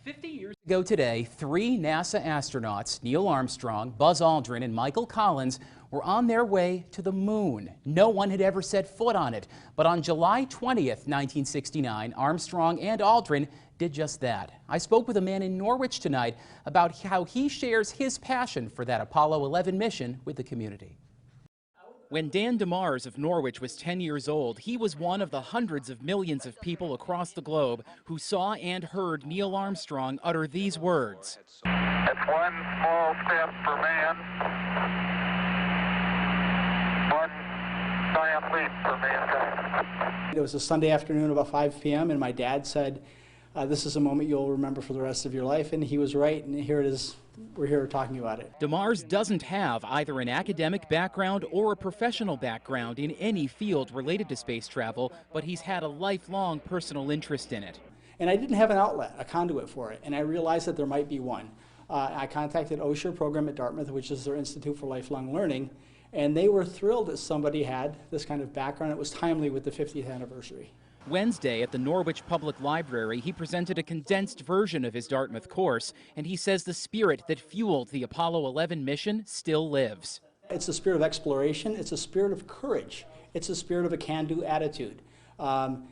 50 years ago today, three NASA astronauts, Neil Armstrong, Buzz Aldrin, and Michael Collins, were on their way to the moon. No one had ever set foot on it. But on July 20th, 1969, Armstrong and Aldrin did just that. I spoke with a man in Norwich tonight about how he shares his passion for that Apollo 11 mission with the community. When Dan DeMars of Norwich was 10 years old, he was one of the hundreds of millions of people across the globe who saw and heard Neil Armstrong utter these words. It's one small step for man, one giant leap for mankind. It was a Sunday afternoon about 5 p.m. and my dad said, this is a moment you'll remember for the rest of your life, and he was right, and here it is. We're here talking about it. DeMars doesn't have either an academic background or a professional background in any field related to space travel, but he's had a lifelong personal interest in it. And I didn't have an outlet, a conduit for it, and I realized that there might be one. I contacted OSHA program at Dartmouth, which is their Institute for Lifelong Learning, and they were thrilled that somebody had this kind of background. It was timely with the 50th anniversary. Wednesday at the Norwich Public Library, he presented a condensed version of his Dartmouth course, and he says the spirit that fueled the Apollo 11 mission still lives. It's a spirit of exploration. It's a spirit of courage. It's a spirit of a can-do attitude. And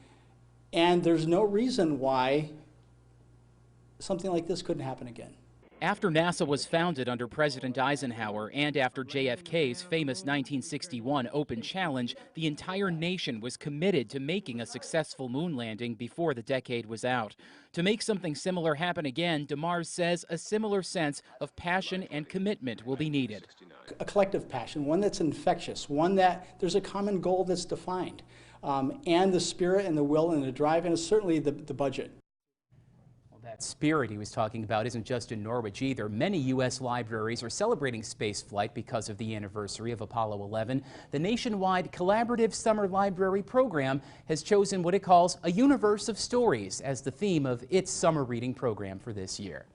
there's no reason why something like this couldn't happen again. After NASA was founded under President Eisenhower and after JFK's famous 1961 open challenge, the entire nation was committed to making a successful moon landing before the decade was out. To make something similar happen again, DeMars says a similar sense of passion and commitment will be needed. A collective passion, one that's infectious, one that there's a common goal that's defined, and the spirit and the will and the drive, and certainly the budget. That spirit he was talking about isn't just in Norwich either. Many U.S. libraries are celebrating spaceflight because of the anniversary of Apollo 11. The nationwide collaborative summer library program has chosen what it calls a universe of stories as the theme of its summer reading program for this year.